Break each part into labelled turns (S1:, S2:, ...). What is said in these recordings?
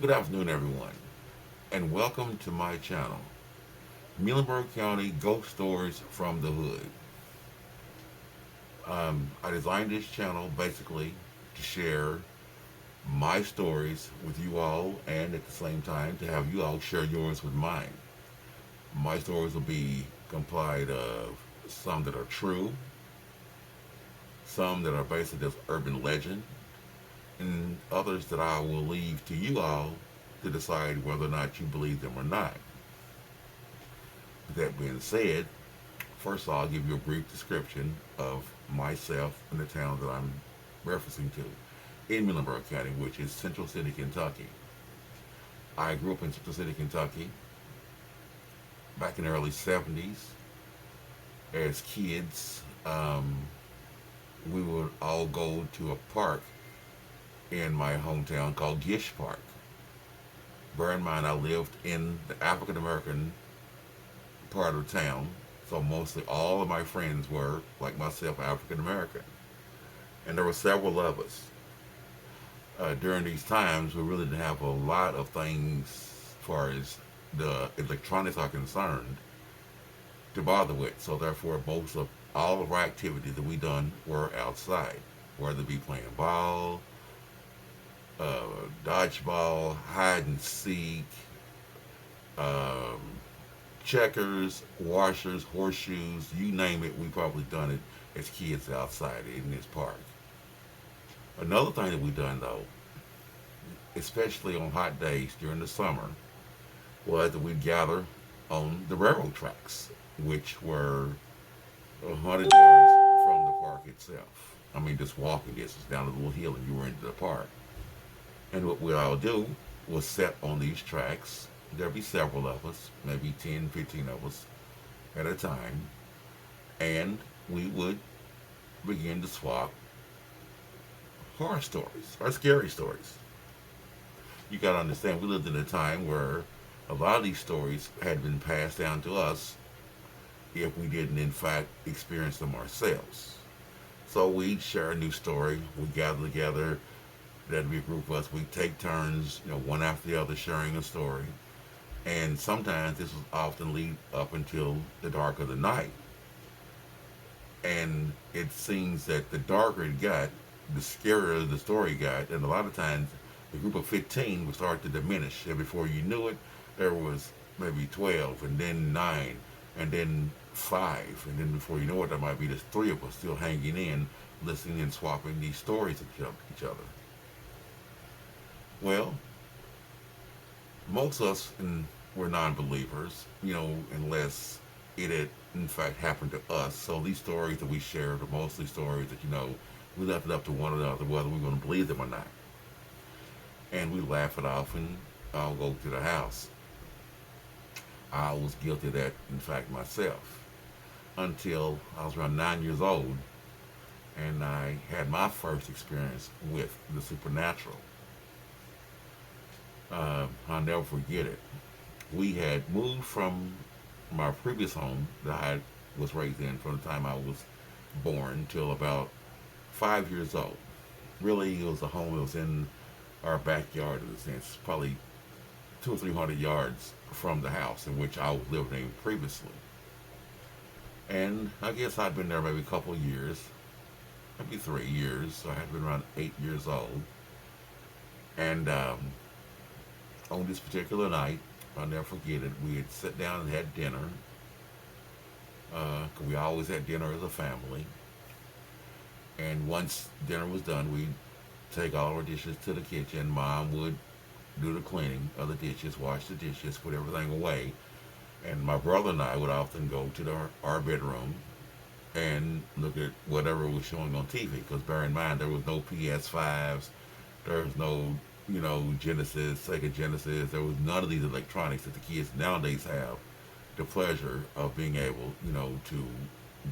S1: Good afternoon, everyone, and welcome to my channel, Muhlenberg County Ghost Stories from the Hood. I designed this channel basically to share my stories with you all and at the same time to have you all share yours with mine. My stories will be comprised of some that are true, some that are basically just urban legend, and others that I will leave to you all to decide whether or not you believe them or not. With that being said, first of all, I'll give you a brief description of myself and the town that I'm referencing to in Muhlenberg County, which is Central City, Kentucky. I grew up in Central City, Kentucky back in the early 70s. As kids, we would all go to a park in my hometown called Gish Park. Bear in mind, I lived in the African American part of town, so mostly all of my friends were, like myself, African American. And there were several of us. During these times, we really didn't have a lot of things as far as the electronics are concerned to bother with. So therefore, most of all of our activities that we done were outside, whether it be playing ball, uh, dodgeball, hide and seek, um, checkers, washers, horseshoes, you name it, we probably done it as kids outside in this park. Another thing that we done though, especially on hot days during the summer, was that we'd gather on the railroad tracks, which were 100 yards from the park itself. I mean, just walking distance down a little hill and you were into the park. And what we all do was set on these tracks. There'd be several of us, maybe 10, 15 of us at a time, and we would begin to swap horror stories or scary stories. You got to understand, we lived in a time where a lot of these stories had been passed down to us if we didn't, in fact, experience them ourselves. So we'd share a new story. We gather together. That'd be a group of us. We'd take turns, one after the other, sharing a story. And sometimes this was often lead up until the dark of the night. And it seems that the darker it got, the scarier the story got. And a lot of times, the group of 15 would start to diminish. And before you knew it, there was maybe 12, and then 9, and then 5. And then before you know it, there might be just 3 of us still hanging in, listening and swapping these stories of each other. Well, most of us were non-believers, unless it had in fact happened to us. So these stories that we shared are mostly stories that we left it up to one another whether we were going to believe them or not, and we laugh it off and I'll go to the house. I was guilty of that, in fact, myself, until I was around 9 years old, and I had my first experience with the supernatural. I'll never forget it. We had moved from my previous home that I was raised in from the time I was born till about 5 years old. Really, it was a home that was in our backyard in a sense, probably 200 or 300 yards from the house in which I was living in previously. And I guess I'd been there maybe a couple of years, maybe 3 years. So I had been around 8 years old. And on this particular night, I'll never forget it, we had sat down and had dinner. 'Cause we always had dinner as a family. And once dinner was done, we'd take all our dishes to the kitchen. Mom would do the cleaning of the dishes, wash the dishes, put everything away. And my brother and I would often go to our bedroom and look at whatever was showing on TV. Because bear in mind, there was no PS5s, there was no, Genesis, Sega Genesis. There was none of these electronics that the kids nowadays have the pleasure of being able, to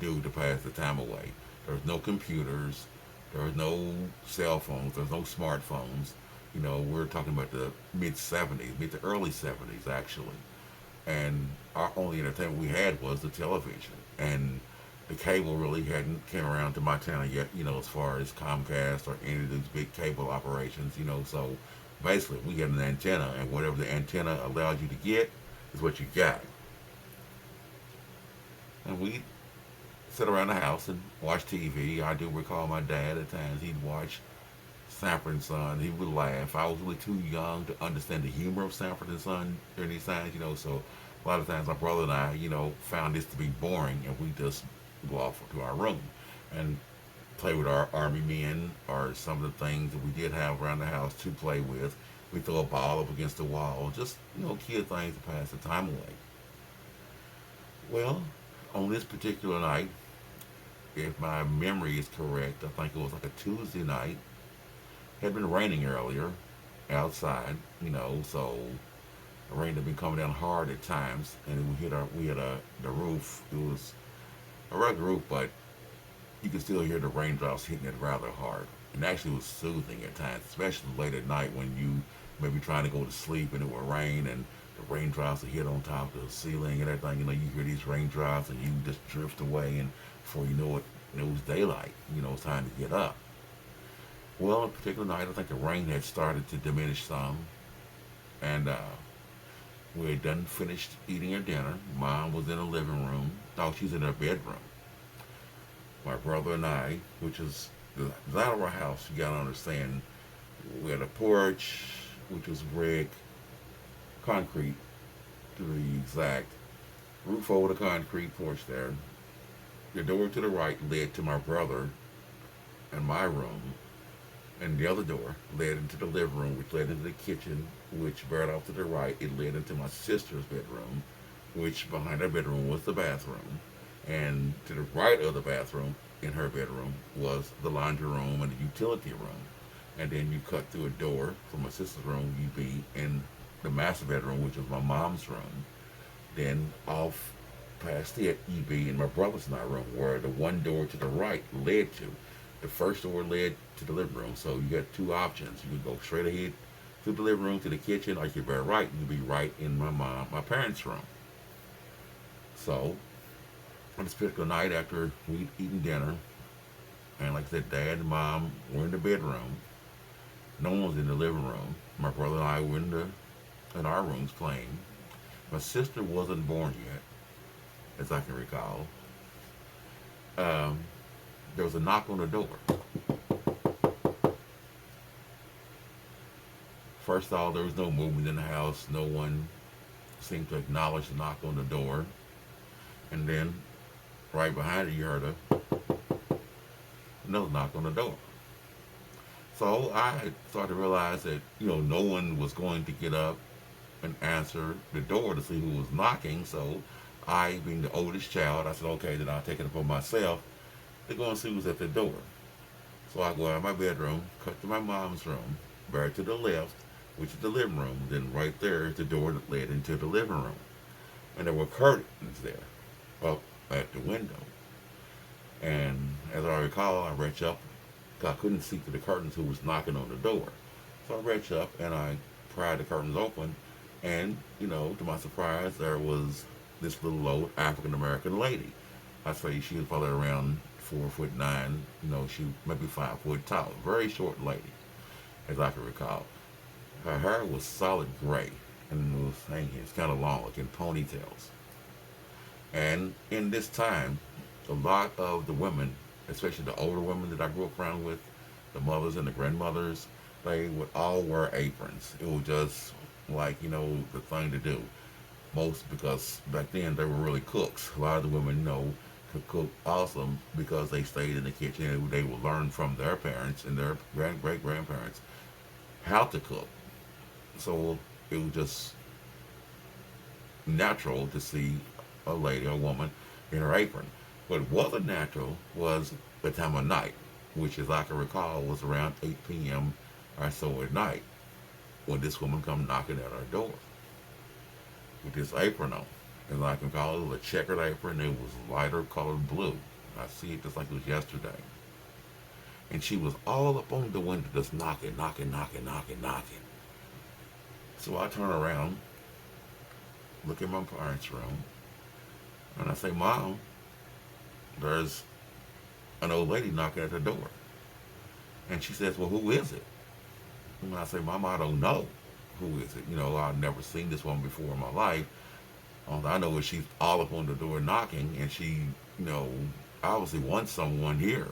S1: do to pass the time away. There was no computers, there was no cell phones, there was no smartphones. We're talking about the mid 70s, mid to early 70s actually. And our only entertainment we had was the television. And the cable really hadn't came around to my town yet, as far as Comcast or any of these big cable operations, so Basically, we get an antenna, and whatever the antenna allows you to get is what you got. And we sit around the house and watch TV. I do recall my dad at times he'd watch Sanford and Son. He would laugh. I was really too young to understand the humor of Sanford and Son during these times, So a lot of times my brother and I, found this to be boring, and we just go off to our room and play with our army men or some of the things that we did have around the house to play with. We throw a ball up against the wall, just kid things to pass the time away. Well, on this particular night, if my memory is correct, I think it was like a Tuesday night. It had been raining earlier outside, so the rain had been coming down hard at times, and we had the roof. It was a rugged roof, but you could still hear the raindrops hitting it rather hard. And actually was soothing at times, especially late at night when you may be trying to go to sleep and it would rain and the raindrops would hit on top of the ceiling and everything. You hear these raindrops and you just drift away, and before you know it, it was daylight. It's time to get up. Well, a particular night, I think the rain had started to diminish some, and we had done finished eating our dinner. Mom was in the living room. No, she's in her bedroom. My brother and I, which is the design of our house, you gotta understand, we had a porch, which was brick, concrete to be exact, roof over the concrete porch there. The door to the right led to my brother and my room, and the other door led into the living room, which led into the kitchen, which right off to the right, it led into my sister's bedroom, which behind her bedroom was the bathroom. And to the right of the bathroom, in her bedroom, was the laundry room and the utility room. And then you cut through a door from my sister's room, you'd be in the master bedroom, which was my mom's room. Then off past it, you'd be in my brother's and I room, where the one door to the right led to. The first door led to the living room, so you got two options. You could go straight ahead through the living room to the kitchen, or you could be right, and you'd be right in my parents' room. So, on this particular night, after we'd eaten dinner, and like I said, Dad and Mom were in the bedroom. No one was in the living room. My brother and I were in our rooms playing. My sister wasn't born yet, as I can recall. There was a knock on the door. First of all, there was no movement in the house. No one seemed to acknowledge the knock on the door. And then, right behind it, you heard another knock on the door. So I started to realize that, no one was going to get up and answer the door to see who was knocking. So I, being the oldest child, I said, okay, then I'll take it upon myself to go and see who's at the door. So I go out of my bedroom, cut to my mom's room, right to the left, which is the living room. Then right there is the door that led into the living room. And there were curtains there up at the window. And as I recall, I reached up, because I couldn't see through the curtains who was knocking on the door. So I reached up and I pried the curtains open, and, to my surprise, there was this little old African American lady. I'd say she was probably around 4'9", she maybe 5 foot tall, very short lady, as I can recall. Her hair was solid gray, and it was hanging, it's kind of long, like in ponytails. And in this time, a lot of the women, especially the older women that I grew up around with, the mothers and the grandmothers, they would all wear aprons. It was just like, the thing to do. Most, because back then they were really cooks. A lot of the women, could cook awesome because they stayed in the kitchen and they would learn from their parents and their great-grandparents how to cook. So it was just natural to see a lady, a woman, in her apron. What wasn't natural was the time of night, which, as I can recall, was around 8 p.m. or so at night, when this woman come knocking at our door with this apron on. As I can recall, it was a checkered apron. It was lighter colored blue. I see it just like it was yesterday. And she was all up on the window just knocking. So I turn around, look in my parents' room, and I say, Mom, there's an old lady knocking at the door. And she says, well, who is it? And I say, Mama, I don't know. Who is it? I've never seen this one before in my life. All I know is she's all up on the door knocking, and she, you know, obviously wants someone here.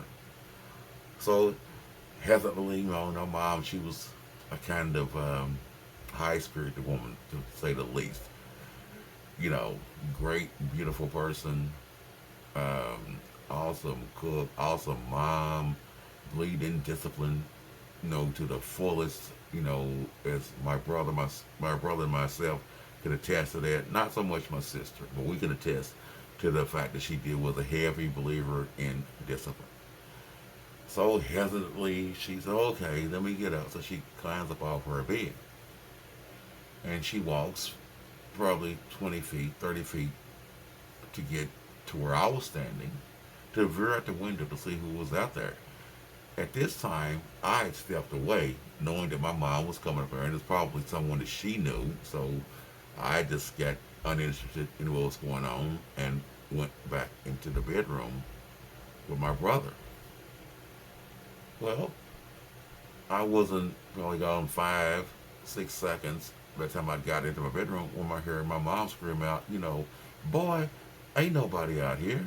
S1: So hesitantly, no, Mom, she was a kind of high spirited woman, to say the least. You know, great, beautiful person, awesome cook, awesome mom, bleeding discipline, to the fullest. As my brother and myself can attest to that. Not so much my sister, but we can attest to the fact that she did was a heavy believer in discipline. So hesitantly, she said, "Okay, let me get up." So she climbs up off her bed and she walks probably 20 feet, 30 feet to get to where I was standing, to veer out the window to see who was out there. At this time, I had stepped away, knowing that my mom was coming up there, and it's probably someone that she knew. So I just got uninterested in what was going on and went back into the bedroom with my brother. Well, I wasn't probably gone 5, 6 seconds by the time I got into my bedroom when I heard my mom scream out, "Boy, ain't nobody out here."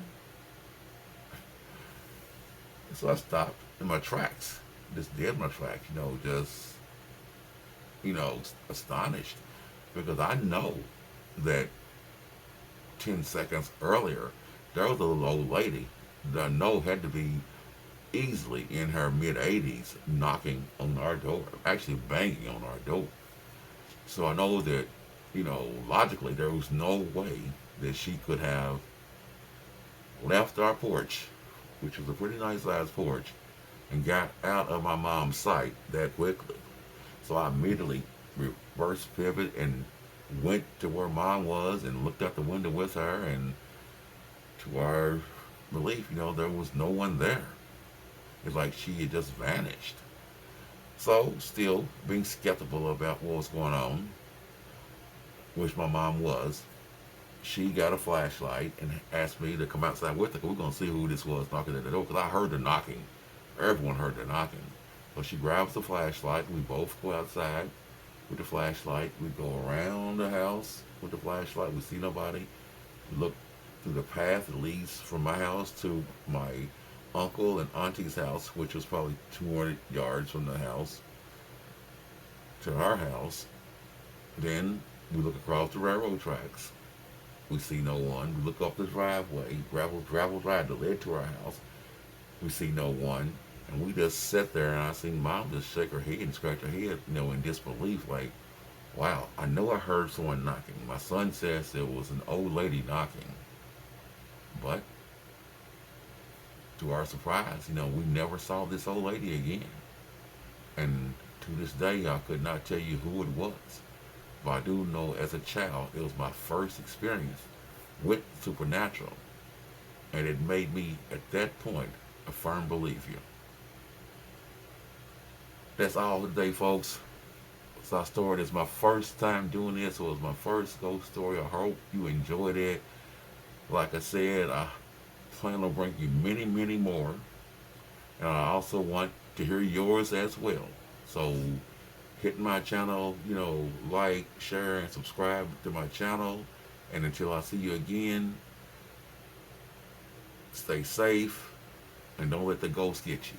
S1: So I stopped in my tracks, just dead in my tracks, just, astonished because I know that 10 seconds earlier there was a little old lady that I know had to be easily in her mid 80s knocking on our door, actually banging on our door. So I know that, logically there was no way that she could have left our porch, which was a pretty nice sized porch, and got out of my mom's sight that quickly. So I immediately reverse pivot and went to where mom was and looked out the window with her, and to our relief, there was no one there. It's like she had just vanished. So, still being skeptical about what was going on, which my mom was, she got a flashlight and asked me to come outside with her. We're going to see who this was knocking at the door, because I heard her knocking. Everyone heard her knocking. So she grabs the flashlight. We both go outside with the flashlight. We go around the house with the flashlight. We see nobody. We look through the path that leads from my house to my uncle and auntie's house, which was probably 200 yards from the house, to our house. Then we look across the railroad tracks. We see no one. We look up the driveway, gravel drive that led to our house. We see no one. And we just sat there, and I seen mom just shake her head and scratch her head, in disbelief, like, wow, I know I heard someone knocking. My son says it was an old lady knocking. But to our surprise, we never saw this old lady again. And to this day, I could not tell you who it was. But I do know as a child, it was my first experience with supernatural. And it made me, at that point, a firm believer. That's all today, folks. So I started as my first time doing this. It was my first ghost story. I hope you enjoyed it. Like I said, I plan on bringing you many, many more. And I also want to hear yours as well. So hit my channel, like, share, and subscribe to my channel. And until I see you again, stay safe and don't let the ghosts get you.